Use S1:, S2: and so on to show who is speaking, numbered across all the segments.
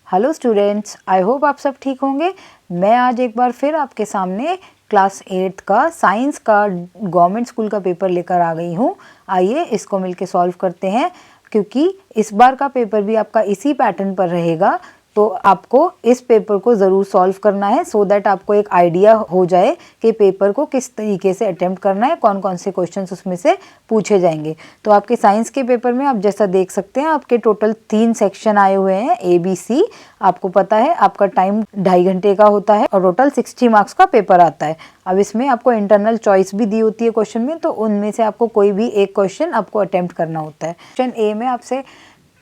S1: Hello students, I hope आप सब ठीक होंगे। मैं आज एक बार फिर आपके सामने क्लास 8 का साइंस का गवर्नमेंट स्कूल का पेपर लेकर आ गई हूँ। आइए इसको मिलके सॉल्व करते हैं, क्योंकि इस बार का पेपर भी आपका इसी पैटर्न पर रहेगा। तो आपको इस पेपर को ज़रूर सॉल्व करना है, सो दैट आपको एक आइडिया हो जाए कि पेपर को किस तरीके से अटेम्प्ट करना है, कौन कौन से क्वेश्चंस उसमें से पूछे जाएंगे। तो आपके साइंस के पेपर में आप जैसा देख सकते हैं, आपके टोटल 3 सेक्शन आए हुए हैं, ABC। आपको पता है आपका टाइम 2.5 घंटे का होता है और टोटल 60 मार्क्स का पेपर आता है। अब इसमें आपको इंटरनल चॉइस भी दी होती है क्वेश्चन में, तो उनमें से आपको कोई भी एक क्वेश्चन आपको अटेम्प्ट करना होता है। क्वेश्चन ए में आपसे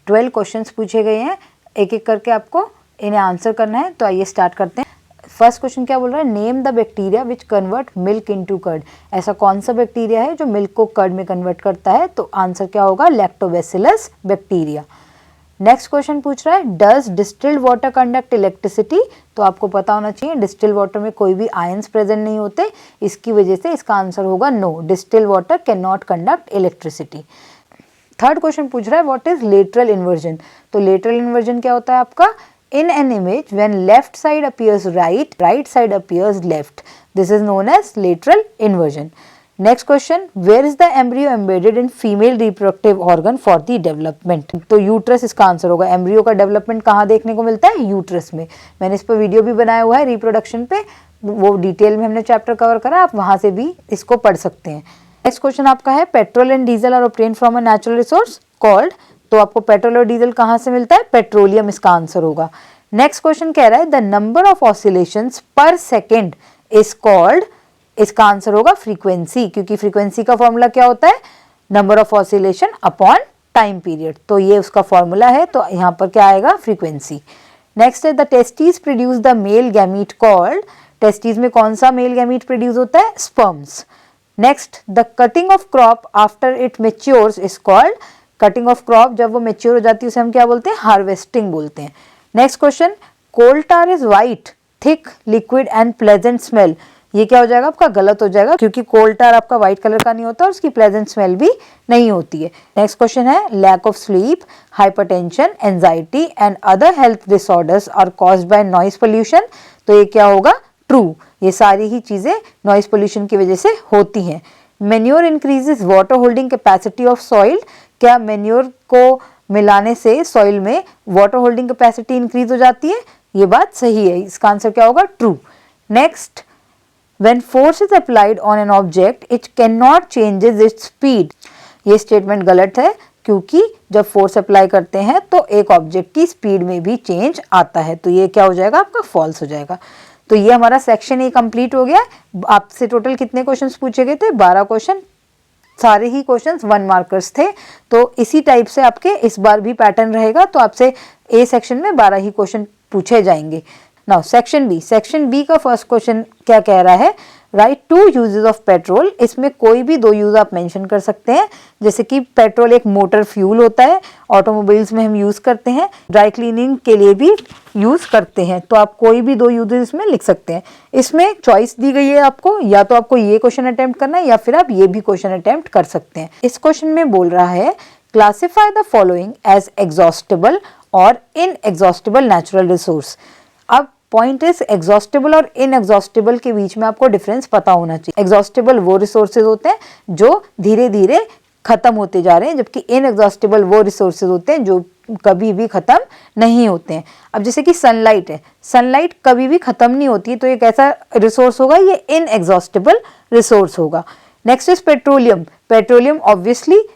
S1: 12 क्वेश्चंस पूछे गए हैं, एक एक करके आपको इन्हें आंसर करना है। तो आइए स्टार्ट करते हैं। फर्स्ट क्वेश्चन क्या बोल रहा है, name the bacteria which convert milk into curd. ऐसा कौन सा बैक्टीरिया है जो मिल्क को कर्ड में कन्वर्ट करता है? तो आंसर क्या होगा, लैक्टोबैसिलस बैक्टीरिया। नेक्स्ट क्वेश्चन पूछ रहा है, does distilled water conduct electricity. तो आपको पता होना चाहिए डिस्टिल्ड वाटर में कोई भी आयंस प्रेजेंट नहीं होते, इसकी वजह से इसका आंसर होगा no, distilled water can not conduct electricity. Third question पूछ रहा है, व्हाट इज लेटरल इन्वर्जन। तो लेटरल इन्वर्जन क्या होता है आपका, in an image when left side appears right, right side appears left, this is known as lateral inversion. Next question, where is the embryo embedded in female reproductive organ for the development. तो uterus इसका answer होगा। Embryo का development कहाँ देखने को मिलता है, uterus में। मैंने इस पर वीडियो भी बनाया हुआ है रिप्रोडक्शन पे, वो डिटेल में हमने चैप्टर कवर करा, आप वहां से भी इसको पढ़ सकते हैं। नेक्स्ट क्वेश्चन आपका है, petrol and diesel are obtained from a natural resource called. तो आपको पेट्रोल और डीजल कहाँ से मिलता है, पेट्रोलियम इसका आंसर होगा। नेक्स्ट क्वेश्चन कह रहा है, द नंबर ऑफ ऑसिलेशंस पर सेकेंड इज कॉल्ड। इसका आंसर होगा फ्रीक्वेंसी, क्योंकि फ्रीक्वेंसी का फॉर्मूला क्या होता है, number of oscillation upon time period. तो ये उसका फॉर्मूला है, तो यहाँ पर क्या आएगा, फ्रीक्वेंसी। नेक्स्ट है, the testis produce the male gamete called. Testis में कौन सा मेल गैमीट प्रोड्यूस होता है, sperms. Next, the cutting of crop after it matures is called. Cutting of crop जब वो मेच्योर हो जाती है उसे हम क्या बोलते हैं, हार्वेस्टिंग बोलते हैं। Next question, coal tar is white, thick, liquid and pleasant smell. ये क्या हो जाएगा आपका, गलत हो जाएगा, क्योंकि कोल टार आपका व्हाइट कलर का नहीं होता और उसकी प्लेजेंट स्मेल भी नहीं होती है। नेक्स्ट क्वेश्चन है, lack of sleep, hypertension, anxiety and other health disorders are caused by noise pollution. तो ये क्या होगा, ट्रू। ये सारी ही चीजें नॉइज पोल्यूशन की वजह से होती हैं। Manure increases water holding capacity of soil. क्या मेन्योर को मिलाने से सॉइल में वाटर होल्डिंग कैपेसिटी इंक्रीज हो जाती है? ये बात सही है, इसका आंसर क्या होगा, true. Next, when force is applied on an object it can not changes its speed. ये स्टेटमेंट गलत है, क्योंकि जब फोर्स अप्लाई करते हैं तो एक ऑब्जेक्ट की स्पीड में भी चेंज आता है। तो ये क्या हो जाएगा आपका, फॉल्स हो जाएगा। तो ये हमारा सेक्शन ए कंप्लीट हो गया। आपसे टोटल कितने क्वेश्चंस पूछे गए थे, 12 क्वेश्चन। सारे ही क्वेश्चंस 1 मार्कर्स थे। तो इसी टाइप से आपके इस बार भी पैटर्न रहेगा। तो आपसे ए सेक्शन में 12 ही क्वेश्चन पूछे जाएंगे। Now section B, section B का फर्स्ट क्वेश्चन क्या कह रहा है, राइट 2 यूजेस ऑफ पेट्रोल। इसमें कोई भी 2 यूज आप मेंशन कर सकते हैं, जैसे कि पेट्रोल एक मोटर फ्यूल होता है, ऑटोमोबाइल्स में हम यूज करते हैं, ड्राई क्लीनिंग के लिए भी यूज करते हैं। तो आप कोई भी 2 यूजेस इसमें लिख सकते हैं। इसमें चॉइस दी गई है आपको, या तो आपको ये क्वेश्चन अटेम्प्ट करना है या फिर आप ये भी क्वेश्चन अटेम्प्ट कर सकते हैं। इस क्वेश्चन में बोल रहा है, classify the following as exhaustible और इनएग्जॉस्टेबल नेचुरल रिसोर्स। अब पॉइंट इज, एग्जॉस्टेबल और इनएग्जॉस्टेबल के बीच में आपको डिफरेंस पता होना चाहिए। एग्जॉस्टेबल वो रिसोर्सेज होते हैं जो धीरे धीरे खत्म होते जा रहे हैं, जबकि इनएग्जॉस्टेबल वो रिसोर्सेज होते हैं जो कभी भी खत्म नहीं होते हैं। अब जैसे कि सनलाइट है, सनलाइट कभी भी खत्म नहीं होती, तो एक ऐसा रिसोर्स होगा, ये इनएग्जॉस्टेबल रिसोर्स होगा। Next is petroleum. Petroleum obviously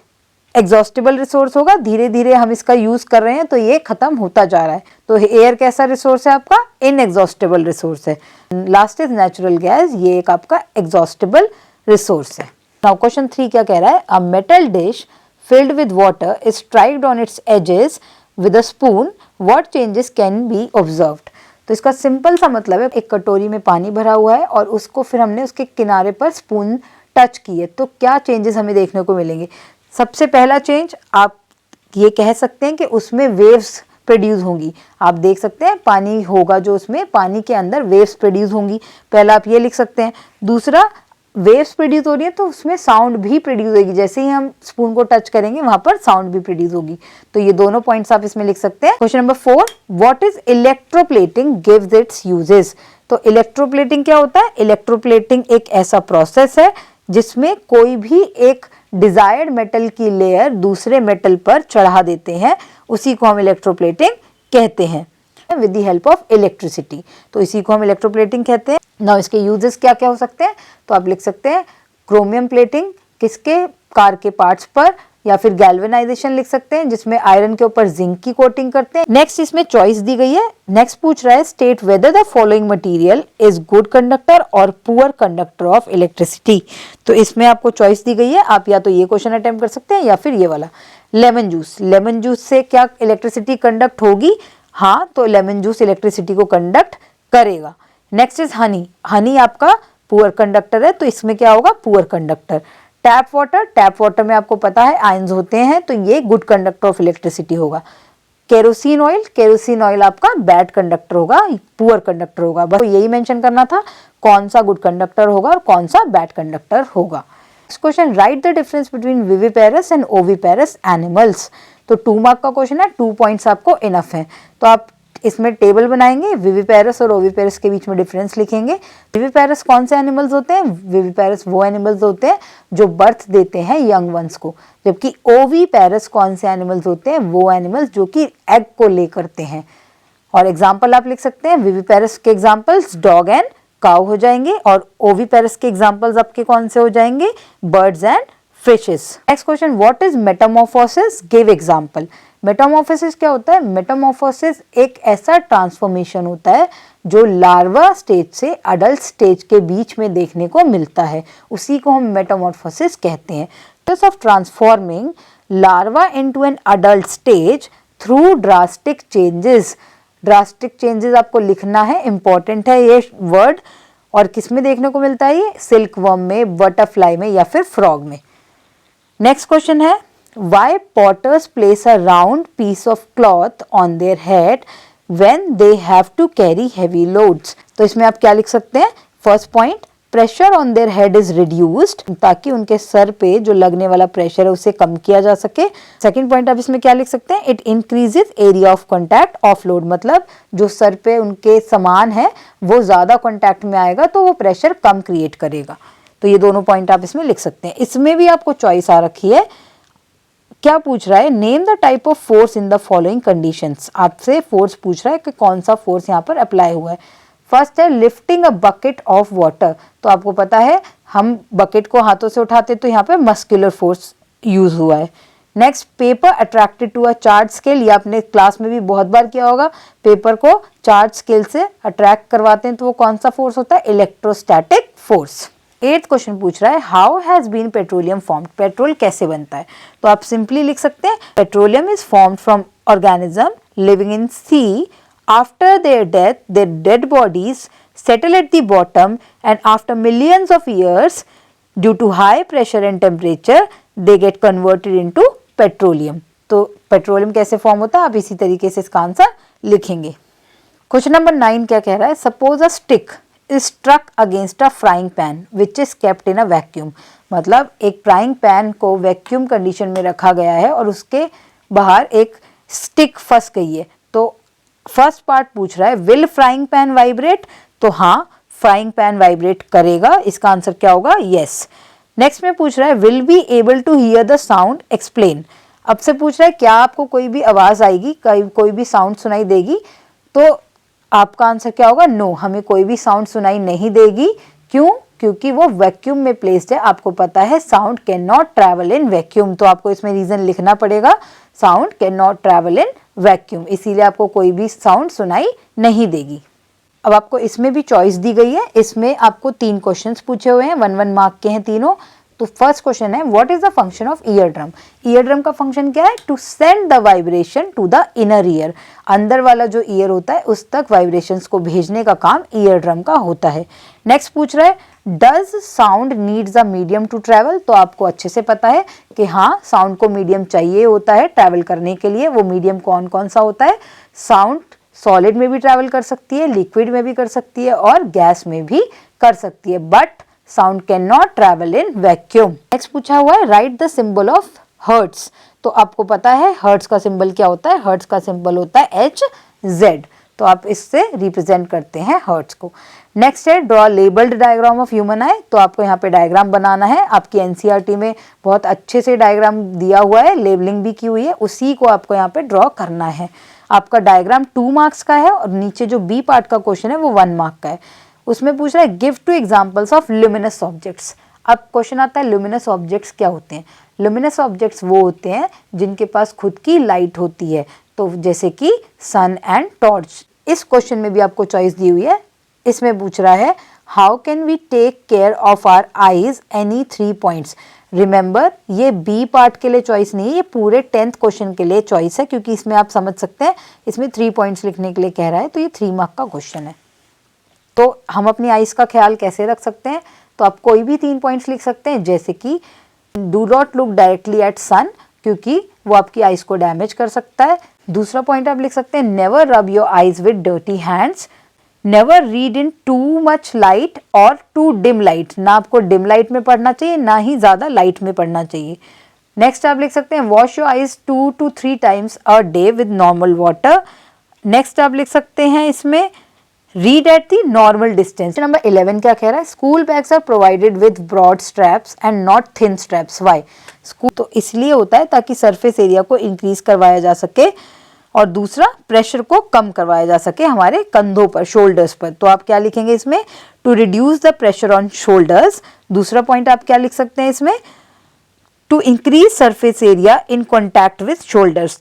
S1: exhaustible resource होगा, धीरे धीरे हम इसका यूज कर रहे हैं तो ये खत्म होता जा रहा है। तो एयर कैसा रिसोर्स है आपका, इनएग्जॉस्टेबल रिसोर्स है। लास्ट इज नेचुरल गैस, ये एक आपका एग्जॉस्टेबल रिसोर्स है। नाउ क्वेश्चन 3 क्या कह रहा है, a metal dish filled with water is striked on its edges with a spoon, what changes can be observed। तो इसका सिंपल सा मतलब है, एक कटोरी में पानी भरा हुआ है और उसको फिर हमने उसके किनारे पर स्पून टच की है, तो क्या चेंजेस हमें देखने को मिलेंगे। सबसे पहला चेंज आप ये कह सकते हैं कि उसमें वेव्स प्रोड्यूस होंगी। आप देख सकते हैं पानी होगा जो उसमें, पानी के अंदर वेव्स प्रोड्यूस होंगी, पहला आप ये लिख सकते हैं। दूसरा, वेव्स प्रोड्यूस हो रही है तो उसमें साउंड भी प्रोड्यूस होगी, जैसे ही हम स्पून को टच करेंगे वहां पर साउंड भी प्रोड्यूस होगी। तो ये दोनों पॉइंट्स आप इसमें लिख सकते हैं। Question number 4, what is electroplating gives it's uses. तो इलेक्ट्रोप्लेटिंग क्या होता है? इलेक्ट्रोप्लेटिंग एक ऐसा प्रोसेस है जिसमें कोई भी एक डिजायर्ड मेटल की लेयर दूसरे मेटल पर चढ़ा देते हैं, उसी को हम इलेक्ट्रोप्लेटिंग कहते हैं with the help of electricity. तो इसी को हम इलेक्ट्रोप्लेटिंग कहते हैं। नाउ इसके यूजेस क्या क्या हो सकते हैं? तो आप लिख सकते हैं क्रोमियम प्लेटिंग, किसके? कार के पार्ट्स पर, या फिर गैल्वेनाइजेशन लिख सकते हैं जिसमें आयरन के ऊपर जिंक की कोटिंग करते हैं। नेक्स्ट इसमें चॉइस दी गई है। नेक्स्ट पूछ रहा है state whether the following material is good conductor और पुअर कंडक्टर ऑफ इलेक्ट्रिसिटी। तो इसमें आपको चॉइस दी गई है, आप या तो ये क्वेश्चन अटेम्प्ट कर सकते हैं या फिर ये वाला। लेमन जूस, लेमन जूस से क्या इलेक्ट्रिसिटी कंडक्ट होगी? हाँ, तो लेमन जूस इलेक्ट्रिसिटी को कंडक्ट करेगा। नेक्स्ट इज हनी, हनी आपका पुअर कंडक्टर है, तो इसमें क्या होगा? Poor conductor. Tap water, tap water में आपको पता है आयंस होते हैं, तो ये गुड कंडक्टर ऑफ इलेक्ट्रिसिटी होगा। केरोसिन ऑयल, केरोसिन ऑयल आपका बैड कंडक्टर होगा, पुअर कंडक्टर होगा। बस यही मेंशन करना था कौन सा गुड कंडक्टर होगा और कौन सा बैड कंडक्टर होगा। Next question, right the difference between viviparous and oviparous animals. तो 2 मार्क का क्वेश्चन है, 2 पॉइंट्स आपको इनफ है। तो आप इसमें टेबल बनाएंगे, विविपेरस और ओविपेरस के बीच में डिफरेंस लिखेंगे। विविपेरस कौन से एनिमल्स होते हैं? विविपेरस वो एनिमल्स होते हैं जो बर्थ देते हैं यंग वंस को, जबकि ओविपेरस कौन से एनिमल्स होते हैं? वो एनिमल्स जो कि एग को ले करते हैं। और एग्जाम्पल आप लिख सकते हैं, विविपेरस के एग्जाम्पल्स डॉग एंड काउ हो जाएंगे, और ओविपेरस के एग्जाम्पल्स आपके कौन से हो जाएंगे? Birds and fishes. Next question, what is Metamorphosis, give example. Metamorphosis क्या होता है? मेटामॉर्फोसिस एक ऐसा ट्रांसफॉर्मेशन होता है जो लार्वा स्टेज से अडल्ट स्टेज के बीच में देखने को मिलता है, उसी को हम मेटामॉर्फोसिस कहते हैं। Process of transforming larva into an adult stage through drastic changes. Drastic changes आपको लिखना है, इंपॉर्टेंट है ये वर्ड। और किस में देखने को मिलता है? ये सिल्क वर्म में, बटरफ्लाई में, या फिर फ्रॉग में। नेक्स्ट क्वेश्चन है, why potters place a round piece of cloth on their head when they have to carry heavy loads। तो इसमें आप क्या लिख सकते हैं? First point, pressure on their head is reduced, ताकि उनके सर पे जो लगने वाला प्रेशर है उसे कम किया जा सके। सेकंड पॉइंट आप इसमें क्या लिख सकते हैं? It increases area of contact of load, मतलब जो सर पे उनके सामान है वो ज्यादा कॉन्टैक्ट में आएगा तो वो प्रेशर कम क्रिएट करेगा। तो ये दोनों पॉइंट आप इसमें लिख सकते हैं। इसमें भी आपको चॉइस आ रखी है। क्या पूछ रहा है? Name the type of force in the following conditions. आपसे फोर्स पूछ रहा है कि कौन सा फोर्स यहाँ पर अप्लाई हुआ है। फर्स्ट है lifting a bucket of water. तो आपको पता है हम बकेट को हाथों से उठाते तो यहाँ पे मस्कुलर फोर्स यूज हुआ है। Next, paper attracted to a charge scale. ये आपने क्लास में भी बहुत बार किया होगा, पेपर को चार्ज स्केल से अट्रैक्ट करवाते हैं तो वो कौन सा फोर्स होता है? Electrostatic force. 8th क्वेश्चन पूछ रहा है how has been petroleum formed. Petrol कैसे बनता है? तो आप सिंपली लिख सकते हैं petroleum is formed from organism living in sea after their death their dead bodies settle at the bottom and after millions of years due to high pressure and temperature they get converted into petroleum। तो petroleum कैसे form होता है आप इसी तरीके से इसका answer लिखेंगे। क्वेश्चन नंबर 9 क्या कह रहा है? Suppose a stick is struck against a frying pan which is kept in a vacuum। मतलब एक फ्राइंग पैन को वैक्यूम कंडीशन में रखा गया है और उसके बाहर एक स्टिक फंस गई है। तो फर्स्ट पार्ट पूछ रहा है विल फ्राइंग पैन वाइब्रेट। तो हाँ, फ्राइंग पैन वाइब्रेट करेगा, इसका आंसर क्या होगा? यस। नेक्स्ट में पूछ रहा है will be able to hear the sound explain. अब से पूछ रहा है क्या आपको कोई भी आवाज आएगी, कोई भी साउंड सुनाई देगी? तो आपका आंसर क्या होगा? नो, हमें कोई भी साउंड सुनाई नहीं देगी। क्यों? क्योंकि वो वैक्यूम में प्लेस्ड है। आपको पता है sound can not travel in vacuum, तो आपको इसमें रीजन लिखना पड़ेगा sound can not travel in vacuum, इसीलिए आपको कोई भी साउंड सुनाई नहीं देगी। अब आपको इसमें भी चॉइस दी गई है। इसमें आपको 3 क्वेश्चंस पूछे हुए हैं, 1-1 मार्क के हैं तीनों। तो फर्स्ट क्वेश्चन है what is the function of ear drum. Ear drum का फंक्शन क्या है? To send the vibration to the inner ear. अंदर वाला जो ईयर होता है उस तक वाइब्रेशंस को भेजने का काम ईयर ड्रम का होता है। नेक्स्ट पूछ रहा है does sound needs a medium to travel. तो आपको अच्छे से पता है कि हाँ, साउंड को मीडियम चाहिए होता है ट्रैवल करने के लिए। वो मीडियम कौन कौन सा होता है? साउंड सॉलिड में भी ट्रैवल कर सकती है, लिक्विड में भी कर सकती है और गैस में भी कर सकती है, but sound can not travel in vacuum. Next पूछा हुआ है write the symbol of hertz. तो आपको पता है हर्ट्स का सिंबल क्या होता है, हर्ट्स का सिंबल होता है HZ। तो आप इससे रिप्रेजेंट करते हैं हर्ट्स को। नेक्स्ट है draw labelled diagram of human आई। तो आपको यहाँ पे डायग्राम बनाना है, आपकी NCERT में बहुत अच्छे से डायग्राम दिया हुआ है, लेबलिंग भी की हुई है, उसी को आपको यहाँ पे ड्रॉ करना है। आपका डायग्राम 2 मार्क्स का है और नीचे जो B पार्ट का क्वेश्चन है वो 1 मार्क का है। उसमें पूछ रहा है give 2 examples of luminous objects. अब क्वेश्चन आता है ल्यूमिनस ऑब्जेक्ट्स क्या होते हैं। ल्यूमिनस ऑब्जेक्ट्स वो होते हैं जिनके पास खुद की लाइट होती है, तो जैसे कि सन एंड टॉर्च। इस क्वेश्चन में भी आपको चॉइस दी हुई है। इसमें पूछ रहा है how can we take care of our eyes any 3 points. Remember ये B पार्ट के लिए चॉइस नहीं है, ये पूरे 10th क्वेश्चन के लिए चॉइस है, क्योंकि इसमें आप समझ सकते हैं इसमें 3 पॉइंट्स लिखने के लिए कह रहा है, तो ये 3 मार्क का क्वेश्चन है। तो हम अपनी आइज का ख्याल कैसे रख सकते हैं, तो आप कोई भी 3 पॉइंट्स लिख सकते हैं, जैसे कि do not look directly at sun, क्योंकि वो आपकी आइज को डैमेज कर सकता है। दूसरा पॉइंट आप लिख सकते हैं never rub your eyes with dirty hands, never read in too much light और टू डिम लाइट। ना आपको डिम लाइट में पढ़ना चाहिए, ना ही ज़्यादा लाइट में पढ़ना चाहिए। नेक्स्ट आप लिख सकते हैं wash your eyes 2 to 3 times a day with normal water. Next आप लिख सकते हैं इसमें read at the normal distance. Number 11 क्या कह रहा है school bags are provided with broad straps and not thin straps. Why? School तो इसलिए होता है ताकि सरफेस एरिया को इंक्रीज करवाया जा सके, और दूसरा प्रेशर को कम करवाया जा सके हमारे कंधों पर, शोल्डर्स पर। तो आप क्या लिखेंगे इसमें to reduce the pressure on shoulders. दूसरा पॉइंट आप क्या लिख सकते हैं इसमें to increase surface area in contact with shoulders.